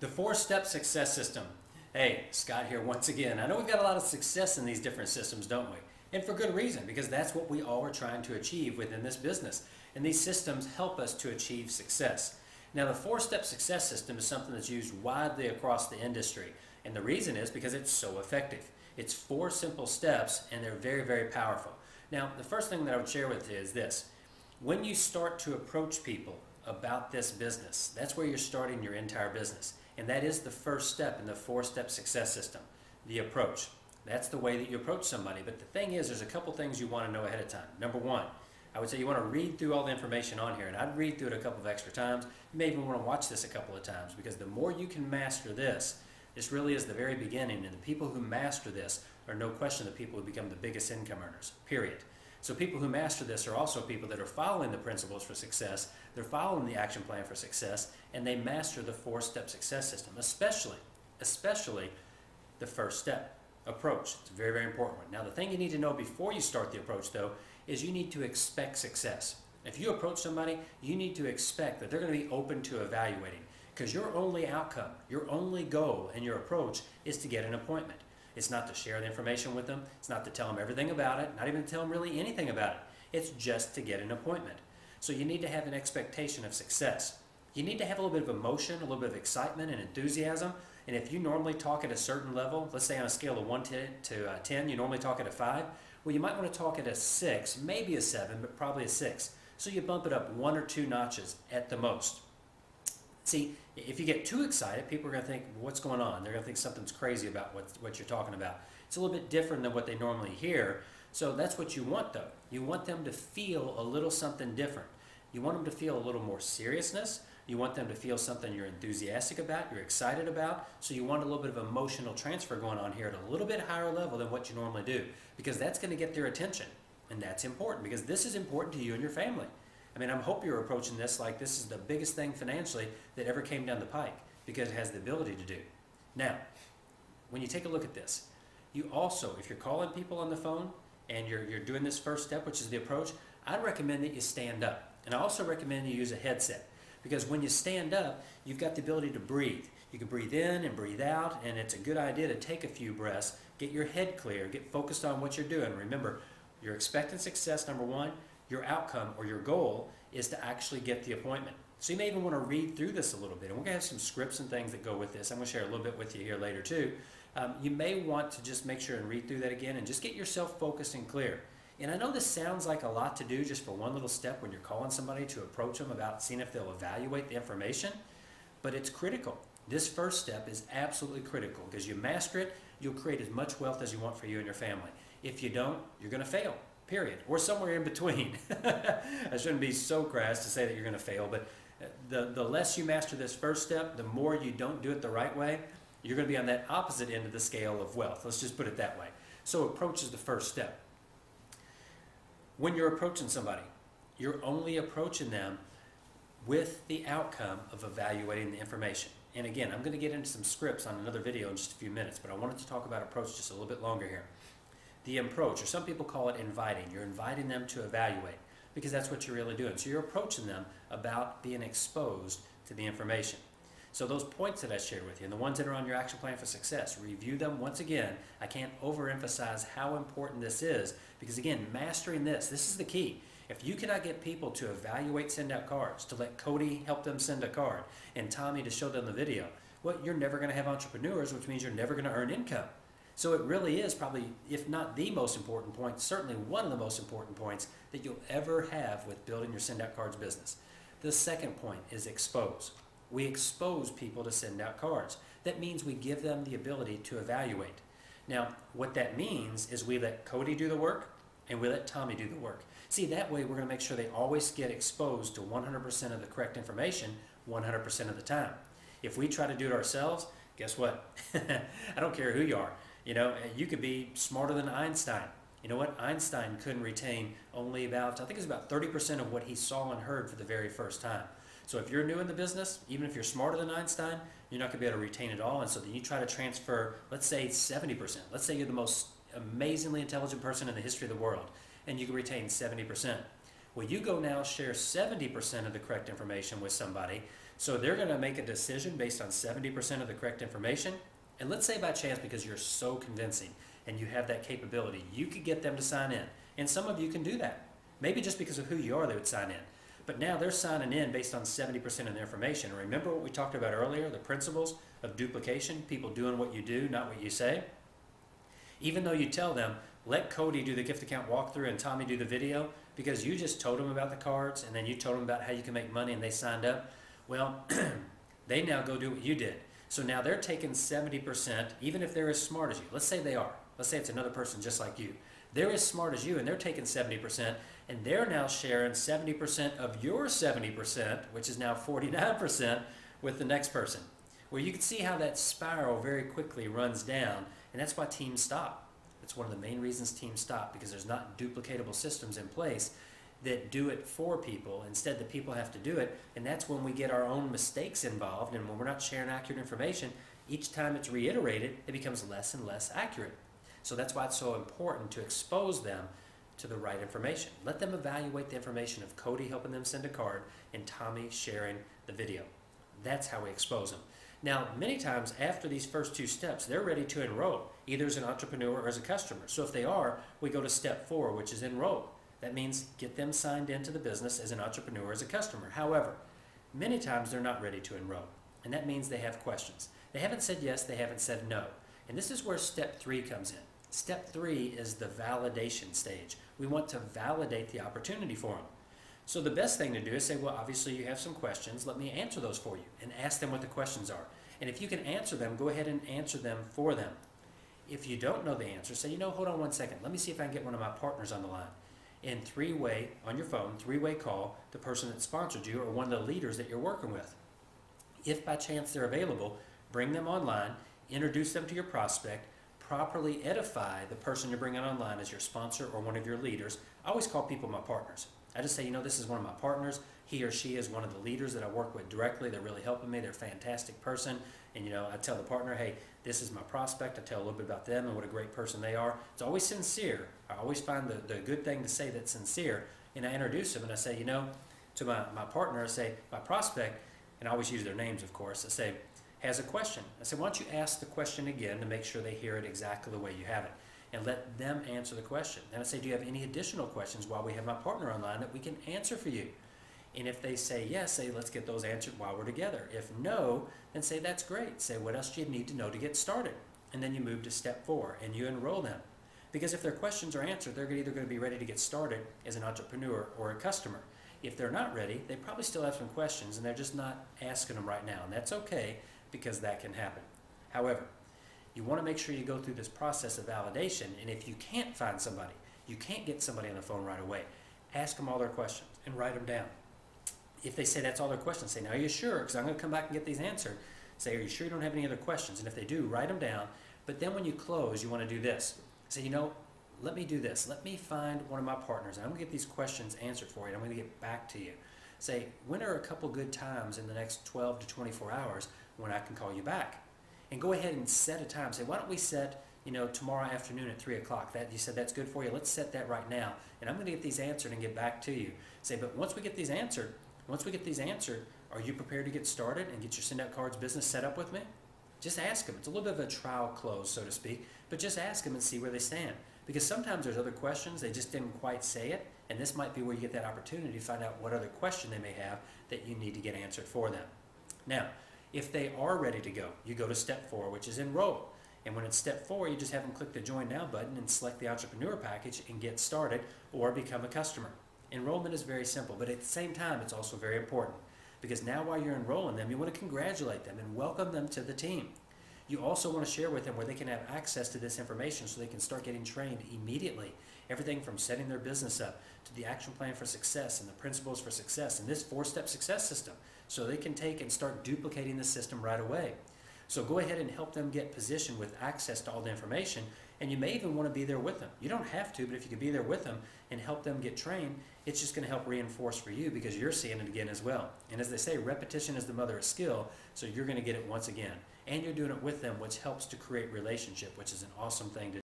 The four-step success system. Hey, Scott here once again. I know we've got a lot of success in these different systems, don't we? And for good reason, because that's what we all are trying to achieve within this business. And these systems help us to achieve success. Now, the four-step success system is something that's used widely across the industry. And the reason is because it's so effective. It's four simple steps, and they're very, very powerful. Now, the first thing that I would share with you is this. When you start to approach people about this business, that's where you're starting your entire business. And that is the first step in the four-step success system, the approach. That's the way that you approach somebody. But the thing is, there's a couple things you want to know ahead of time. Number one, I would say you want to read through all the information on here, and I'd read through it a couple of extra times. You may even want to watch this a couple of times, because the more you can master this really is the very beginning, and the people who master this are no question the people who become the biggest income earners, period. So people who master this are also people that are following the principles for success, they're following the action plan for success, and they master the four-step success system, especially the first step, approach. It's a very, very important one. Now, the thing you need to know before you start the approach, though, is you need to expect success. If you approach somebody, you need to expect that they're going to be open to evaluating, because your only outcome, your only goal in your approach is to get an appointment. It's not to share the information with them. It's not to tell them everything about it, not even to tell them really anything about it. It's just to get an appointment. So you need to have an expectation of success. You need to have a little bit of emotion, a little bit of excitement and enthusiasm. And if you normally talk at a certain level, let's say on a scale of 1 to 10, you normally talk at a 5, well, you might want to talk at a 6, maybe a 7, but probably a 6. So you bump it up 1 or 2 notches at the most. See, if you get too excited, people are going to think, what's going on? They're going to think something's crazy about what you're talking about. It's a little bit different than what they normally hear. So that's what you want, though. You want them to feel a little something different. You want them to feel a little more seriousness. You want them to feel something you're enthusiastic about, you're excited about. So you want a little bit of emotional transfer going on here at a little bit higher level than what you normally do, because that's going to get their attention. And that's important, because this is important to you and your family. I mean, I hope you're approaching this like this is the biggest thing financially that ever came down the pike, because it has the ability to do. Now, when you take a look at this, you also, if you're calling people on the phone and you're doing this first step, which is the approach, I'd recommend that you stand up. And I also recommend you use a headset, because when you stand up, you've got the ability to breathe. You can breathe in and breathe out, and it's a good idea to take a few breaths, get your head clear, get focused on what you're doing. Remember, you're expecting success, number one. Your outcome or your goal is to actually get the appointment. So you may even want to read through this a little bit. And we're going to have some scripts and things that go with this. I'm going to share a little bit with you here later too. You may want to just make sure and read through that again and just get yourself focused and clear. And I know this sounds like a lot to do just for one little step when you're calling somebody to approach them about seeing if they'll evaluate the information, but it's critical. This first step is absolutely critical, because you master it, you'll create as much wealth as you want for you and your family. If you don't, you're going to fail. Period. Or somewhere in between. I shouldn't be so crass to say that you're going to fail, but the less you master this first step, the more you don't do it the right way, you're going to be on that opposite end of the scale of wealth. Let's just put it that way. So approach is the first step. When you're approaching somebody, you're only approaching them with the outcome of evaluating the information. And again, I'm going to get into some scripts on another video in just a few minutes, but I wanted to talk about approach just a little bit longer here. The approach, or some people call it inviting. You're inviting them to evaluate, because that's what you're really doing. So you're approaching them about being exposed to the information. So those points that I shared with you, and the ones that are on your action plan for success, review them once again. I can't overemphasize how important this is, because again, mastering this is the key. If you cannot get people to evaluate send out cards, to let Cody help them send a card, and Tommy to show them the video, well, you're never going to have entrepreneurs, which means you're never going to earn income. So it really is probably, if not the most important point, certainly one of the most important points that you'll ever have with building your send out cards business. The second point is expose. We expose people to send out cards. That means we give them the ability to evaluate. Now, what that means is we let Cody do the work and we let Tommy do the work. See, that way we're going to make sure they always get exposed to 100% of the correct information 100% of the time. If we try to do it ourselves, guess what? I don't care who you are. You know, you could be smarter than Einstein. You know what? Einstein couldn't retain only about, I think it's about 30% of what he saw and heard for the very first time. So if you're new in the business, even if you're smarter than Einstein, you're not going to be able to retain it all. And so then you try to transfer, let's say 70%. Let's say you're the most amazingly intelligent person in the history of the world, and you can retain 70%. Well, you go now share 70% of the correct information with somebody So they're going to make a decision based on 70% of the correct information. And let's say by chance, because you're so convincing and you have that capability, you could get them to sign in. And some of you can do that. Maybe just because of who you are, they would sign in. But now they're signing in based on 70% of the information. And remember what we talked about earlier, the principles of duplication, people doing what you do, not what you say? Even though you tell them, let Cody do the gift account walkthrough and Tommy do the video, because you just told them about the cards and then you told them about how you can make money and they signed up, well, they now go do what you did. So now they're taking 70%, even if they're as smart as you. Let's say they are. Let's say it's another person just like you. They're as smart as you and they're taking 70%, and they're now sharing 70% of your 70%, which is now 49%, with the next person. Well, you can see how that spiral very quickly runs down, and that's why teams stop. It's one of the main reasons teams stop, because there's not duplicatable systems in place that do it for people. Instead, the people have to do it, and that's when we get our own mistakes involved, and when we're not sharing accurate information, each time it's reiterated, it becomes less and less accurate. So that's why it's so important to expose them to the right information. Let them evaluate the information of Cody helping them send a card and Tommy sharing the video. That's how we expose them. Now, many times after these first two steps, they're ready to enroll, either as an entrepreneur or as a customer. So if they are, we go to step 4, which is enroll. That means get them signed into the business as an entrepreneur, as a customer. However, many times they're not ready to enroll, and that means they have questions. They haven't said yes, they haven't said no. And this is where step 3 comes in. Step 3 is the validation stage. We want to validate the opportunity for them. So the best thing to do is say, well, obviously you have some questions. Let me answer those for you, and ask them what the questions are. And if you can answer them, go ahead and answer them for them. If you don't know the answer, say, hold on one second. Let me see if I can get one of my partners on the line. And 3-way, on your phone, 3-way call the person that sponsored you or one of the leaders that you're working with. If by chance they're available, bring them online, introduce them to your prospect, properly edify the person you're bringing online as your sponsor or one of your leaders. I always call people my partners. I just say, this is one of my partners. He or she is one of the leaders that I work with directly. They're really helping me. They're a fantastic person. And, I tell the partner, hey, this is my prospect. I tell a little bit about them and what a great person they are. It's always sincere. I always find the good thing to say that's sincere. And I introduce them and I say, to my partner, I say, my prospect, and I always use their names, of course. I say, has a question. I say, why don't you ask the question again to make sure they hear it exactly the way you have it, and let them answer the question. And I say, do you have any additional questions while we have my partner online that we can answer for you? And if they say yes, say, let's get those answered while we're together. If no, then say, that's great. Say, what else do you need to know to get started? And then you move to step 4 and you enroll them. Because if their questions are answered, they're either going to be ready to get started as an entrepreneur or a customer. If they're not ready, they probably still have some questions and they're just not asking them right now. And that's okay, because that can happen. However, you want to make sure you go through this process of validation, and if you can't find somebody, you can't get somebody on the phone right away, ask them all their questions and write them down. If they say that's all their questions, say, now are you sure? Because I'm going to come back and get these answered. Say, are you sure you don't have any other questions? And if they do, write them down. But then when you close, you want to do this. Say, let me do this. Let me find one of my partners. I'm going to get these questions answered for you, and I'm going to get back to you. Say, when are a couple good times in the next 12 to 24 hours when I can call you back? And go ahead and set a time. Say, why don't we set, tomorrow afternoon at 3 o'clock? That you said that's good for you. Let's set that right now. And I'm going to get these answered and get back to you. Say, but once we get these answered, are you prepared to get started and get your send out cards business set up with me? Just ask them. It's a little bit of a trial close, so to speak, but just ask them and see where they stand. Because sometimes there's other questions, they just didn't quite say it, and this might be where you get that opportunity to find out what other question they may have that you need to get answered for them. Now, if they are ready to go, you go to step 4, which is enroll. And when it's step 4, you just have them click the Join Now button and select the Entrepreneur Package and get started or become a customer. Enrollment is very simple, but at the same time, it's also very important, because now while you're enrolling them, you want to congratulate them and welcome them to the team. You also want to share with them where they can have access to this information so they can start getting trained immediately. Everything from setting their business up to the action plan for success and the principles for success and this 4-step success system, so they can take and start duplicating the system right away. So go ahead and help them get positioned with access to all the information, and you may even want to be there with them. You don't have to, but if you could be there with them and help them get trained, it's just going to help reinforce for you, because you're seeing it again as well. And as they say, repetition is the mother of skill, so you're going to get it once again. And you're doing it with them, which helps to create relationship, which is an awesome thing to do.